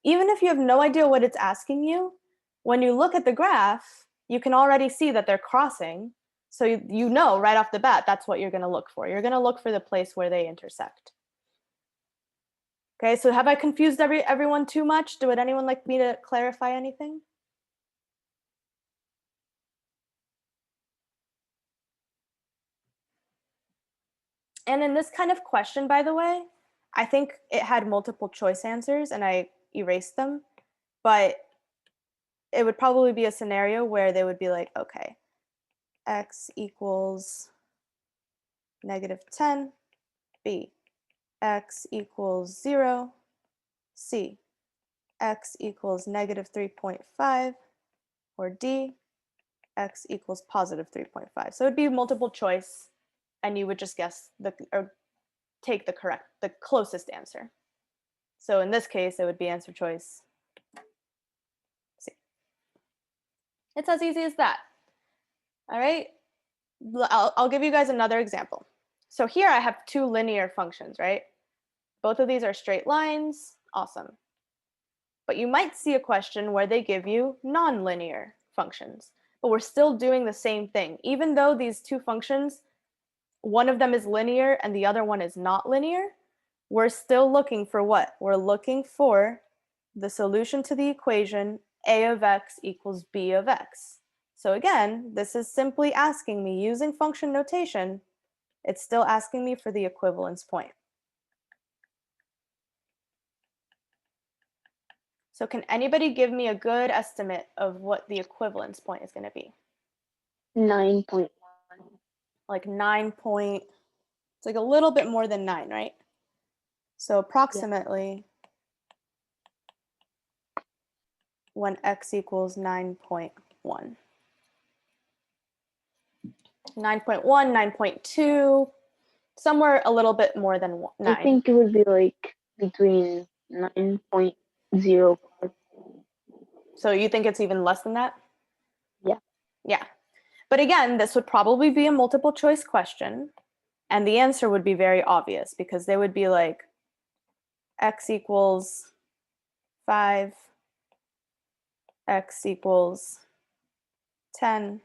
Even if you have no idea what it's asking you, when you look at the graph, you can already see that they're crossing. So you know right off the bat, that's what you're going to look for. You're going to look for the place where they intersect. Okay, so have I confused everyone too much? Would anyone like me to clarify anything? And in this kind of question, by the way, I think it had multiple choice answers and I erased them, but it would probably be a scenario where they would be like, okay, x equals -10, b, x equals 0, c, x equals -3.5, or d, x equals +3.5. So it'd be multiple choice, and you would just guess or take the closest answer. So in this case, it would be answer choice C. It's as easy as that. All right, I'll give you guys another example. So here I have two linear functions, right? Both of these are straight lines. Awesome. But you might see a question where they give you non-linear functions, but we're still doing the same thing. Even though these two functions, one of them is linear and the other one is not linear, we're still looking for what? We're looking for the solution to the equation a of x equals b of x. So again, this is simply asking me, using function notation, it's still asking me for the equivalence point. So can anybody give me a good estimate of what the equivalence point is going to be? 9.1. Like 9 point, it's like a little bit more than 9, right? So approximately when x equals 9.1. 9.1, 9.2, somewhere a little bit more than 9. I think it would be like between 9.05. So you think it's even less than that? Yeah. Yeah. But again, this would probably be a multiple choice question, and the answer would be very obvious because they would be like x equals 5, x equals 10,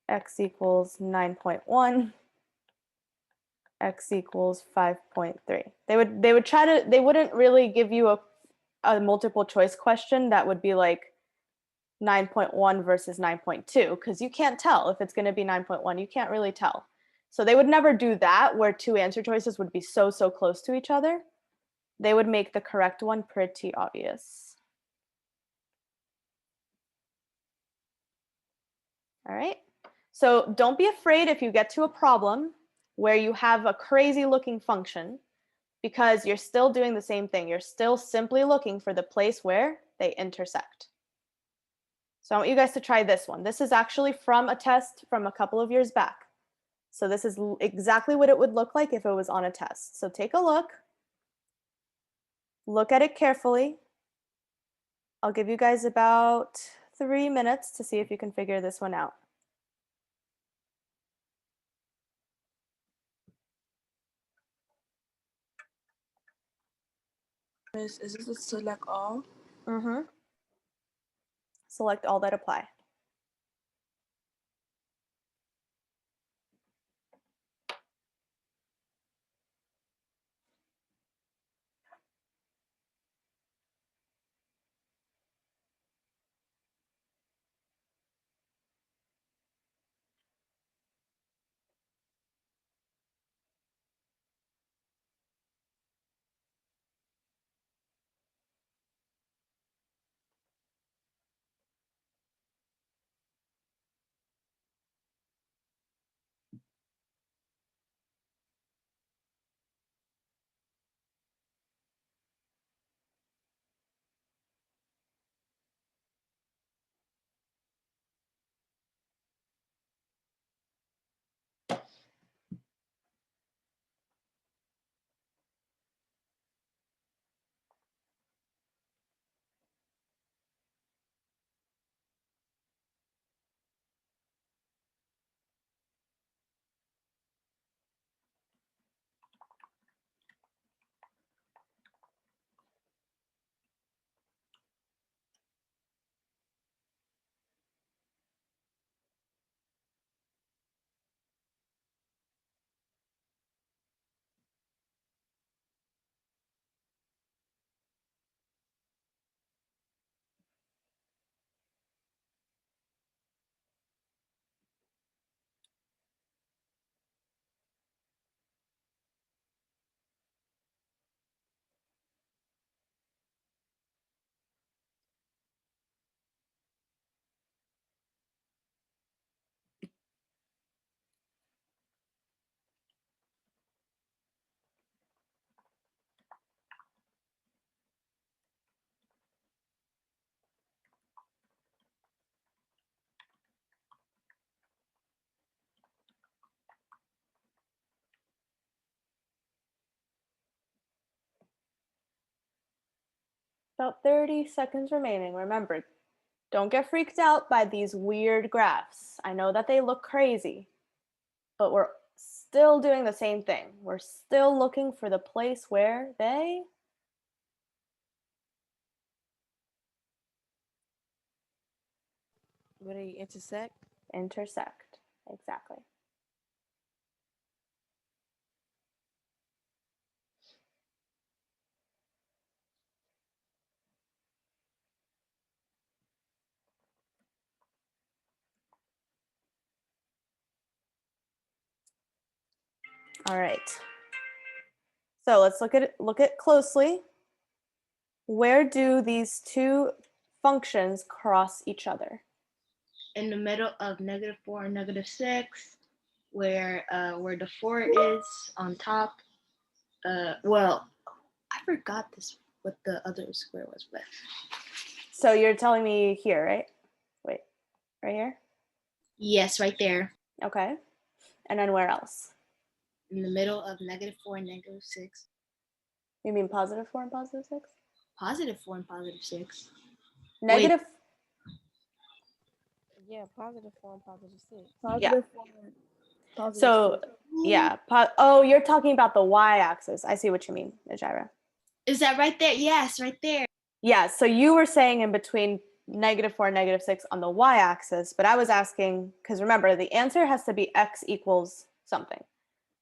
x equals 9.1, x equals 5.3. They would try to, they wouldn't really give you a multiple choice question that would be like 9.1 versus 9.2 because you can't tell if it's going to be 9.1. You can't really tell. So they would never do that where two answer choices would be so close to each other. They would make the correct one pretty obvious. All right. So don't be afraid if you get to a problem where you have a crazy looking function because you're still doing the same thing. You're still simply looking for the place where they intersect. So I want you guys to try this one. This is actually from a test from a couple of years back. So this is exactly what it would look like if it was on a test. So take a look. Look at it carefully. I'll give you guys about 3 minutes to see if you can figure this one out. Miss, is this a select all? Mm-hmm. Select all that apply. About 30 seconds remaining. Remember, don't get freaked out by these weird graphs. I know that they look crazy, but we're still doing the same thing. We're still looking for the place where they Where they intersect? intersect. Exactly. All right. So let's look at closely. Where do these two functions cross each other? In the middle of -4 and -6, where the 4 is on top. Well, I forgot this what the other square was, but So you're telling me here, right? Wait, right here? yes, right there. Okay. And then where else? In the middle of -4 and -6. You mean +4 and +6? +4 and +6. Negative. Yeah, +4 and +6. Positive 4 and positive So 6. yeah. Oh, you're talking about the y-axis. I see what you mean, Najira. Is that right there? Yes, right there. Yeah. So you were saying in between -4 and -6 on the y-axis, but I was asking because remember the answer has to be x equals something.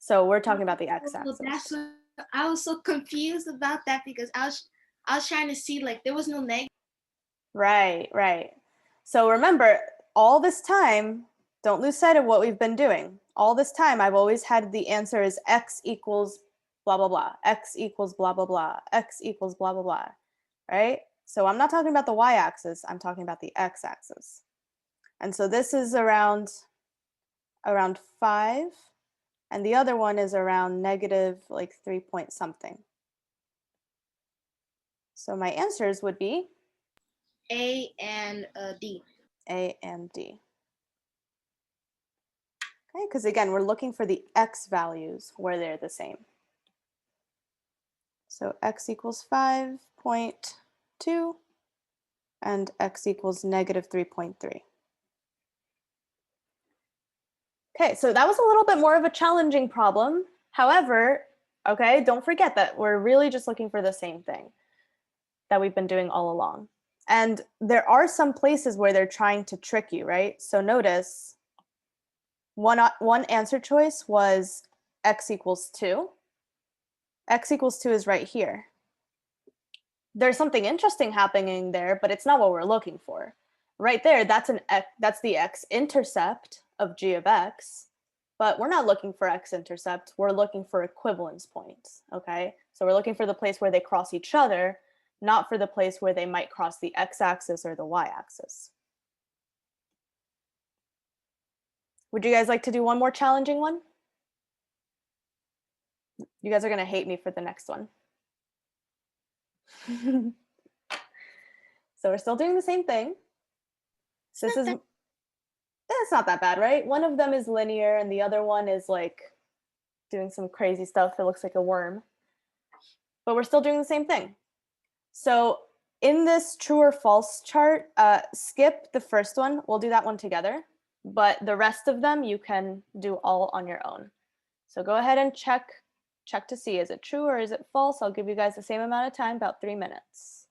So we're talking about the x-axis. That's what I was so confused about that because I was trying to see like there was no negative. Right. So remember, all this time, don't lose sight of what we've been doing. All this time, I've always had the answer is x equals blah, blah, blah, x equals blah, blah, blah, x equals blah, blah, blah, right? So I'm not talking about the y-axis, I'm talking about the x-axis. And so this is around 5, and the other one is around negative like 3 point something. So my answers would be A and D. A and D. Okay, because again, we're looking for the x values where they're the same. So x equals 5.2 and x equals negative 3.3. Okay, so that was a little bit more of a challenging problem. However, okay, don't forget that we're really just looking for the same thing that we've been doing all along. And there are some places where they're trying to trick you, right? So notice one answer choice was x equals 2. X equals 2 is right here. There's something interesting happening there, but it's not what we're looking for. Right there, that's the x-intercept of g of x, but we're not looking for x-intercept, we're looking for equivalence points, okay? So we're looking for the place where they cross each other, not for the place where they might cross the x-axis or the y-axis. Would you guys like to do one more challenging one? You guys are gonna hate me for the next one. So we're still doing the same thing. This is, it's not that bad, right? One of them is linear and the other one is like doing some crazy stuff that looks like a worm. But we're still doing the same thing. So in this true or false chart, skip the first one. We'll do that one together. But the rest of them you can do all on your own. So go ahead and check to see, is it true or is it false? I'll give you guys the same amount of time, about 3 minutes.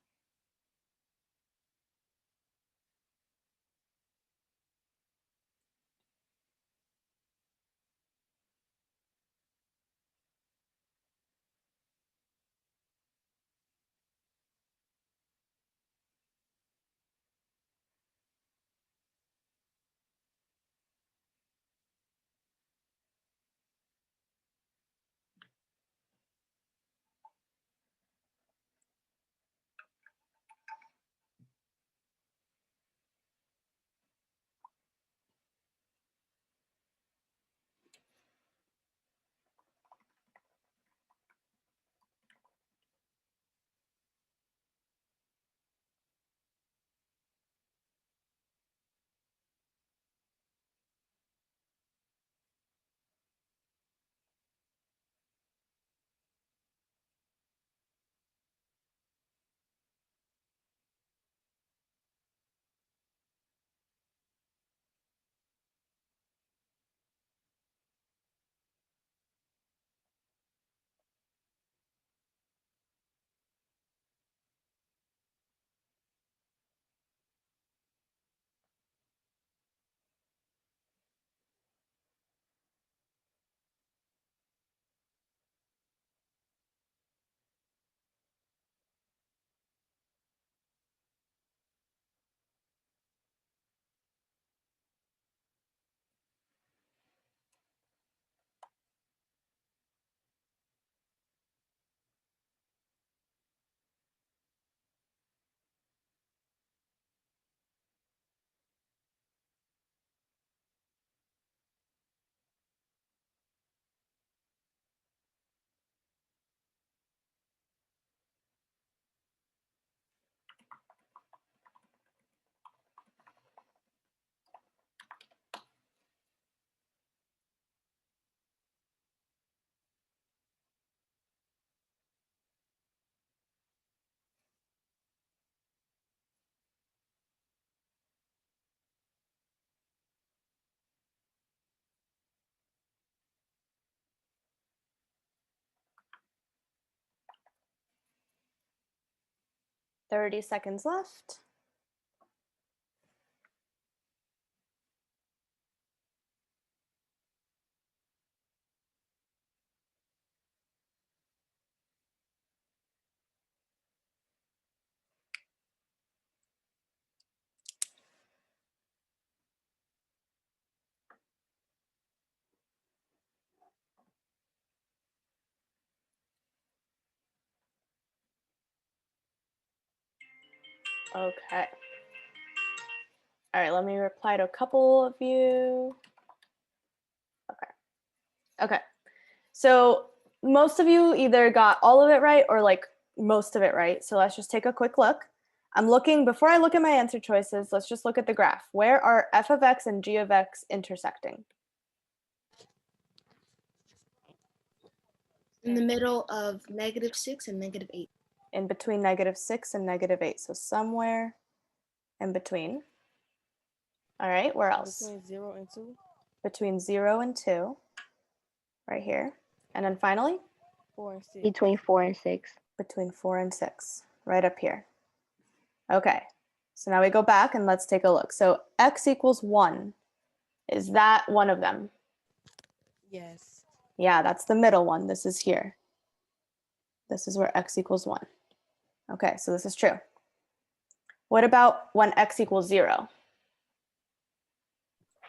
30 seconds left. Okay. All right, let me reply to a couple of you. Okay. So most of you either got all of it right or like most of it right. So let's just take a quick look. I'm looking, before I look at my answer choices, let's just look at the graph. Where are f of x and g of x intersecting? In the middle of -6 and -8. In between -6 and -8. So somewhere in between. All right, where else? Between 0 and 2. Between 0 and 2, right here. And then finally? 4 and 6. Between 4 and 6. Between 4 and 6, right up here. Okay, so now we go back and let's take a look. So x equals 1. Is that one of them? Yes. Yeah, that's the middle one. This is here. This is where x equals 1. Okay, so this is true. What about when x equals 0?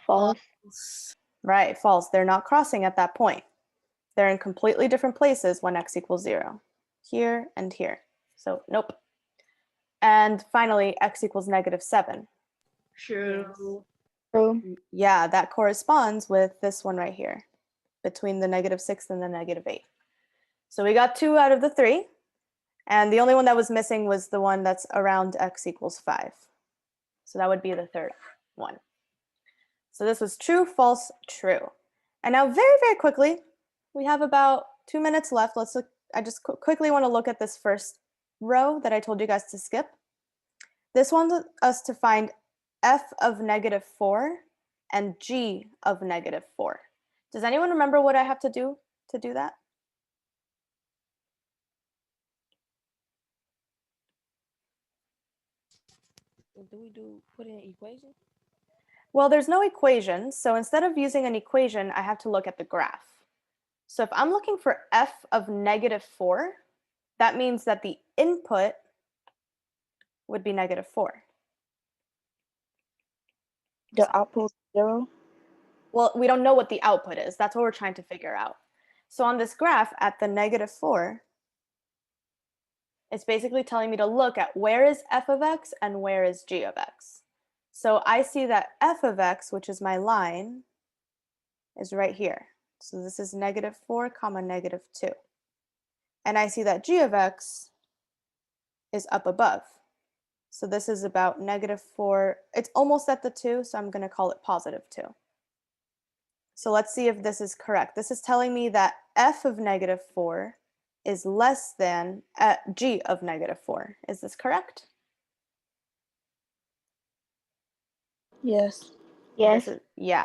False. Right, false. They're not crossing at that point. They're in completely different places when x equals 0. Here and here. So nope. And finally, x equals -7. True. True. Yeah, that corresponds with this one right here, between the -6 and the -8. So we got 2 out of the 3. And the only one that was missing was the one that's around x equals 5. So that would be the third one. So this was true, false, true. And now very, very quickly, we have about 2 minutes left. Let's look. I just quickly want to look at this first row that I told you guys to skip. This wants us to find f of -4 and g of -4. Does anyone remember what I have to do that? Do we put in an equation? Well, there's no equation. So instead of using an equation, I have to look at the graph. So if I'm looking for f of -4, that means that the input would be -4. The output 0. Well, we don't know what the output is. That's what we're trying to figure out. So on this graph at the -4, it's basically telling me to look at where is f of x and where is g of x. So I see that f of x, which is my line, is right here. So this is -4, -2. And I see that g of x is up above. So this is about -4. It's almost at the 2, so I'm going to call it +2. So let's see if this is correct. This is telling me that f of -4 is less than g of -4. Is this correct? Yes. Yes.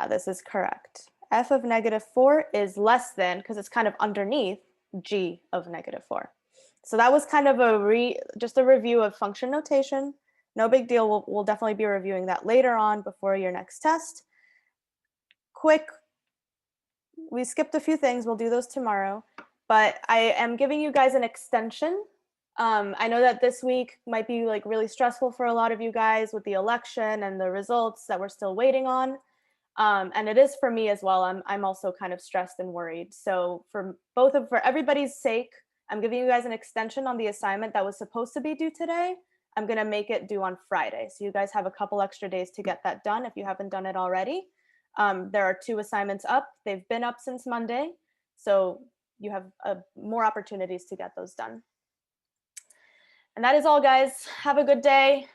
This is correct. F of -4 is less than, because it's kind of underneath, g of -4. So that was kind of just a review of function notation. No big deal. We'll definitely be reviewing that later on before your next test. Quick, we skipped a few things. We'll do those tomorrow. But I am giving you guys an extension. I know that this week might be like really stressful for a lot of you guys with the election and the results that we're still waiting on. And it is for me as well. I'm also kind of stressed and worried. So for everybody's sake, I'm giving you guys an extension on the assignment that was supposed to be due today. I'm going to make it due on Friday. So you guys have a couple extra days to get that done if you haven't done it already. There are 2 assignments up. They've been up since Monday. So you have more opportunities to get those done. And that is all, guys. Have a good day.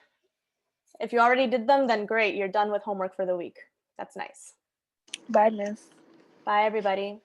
If you already did them, then great. You're done with homework for the week. That's nice. Bye, miss. Bye, everybody.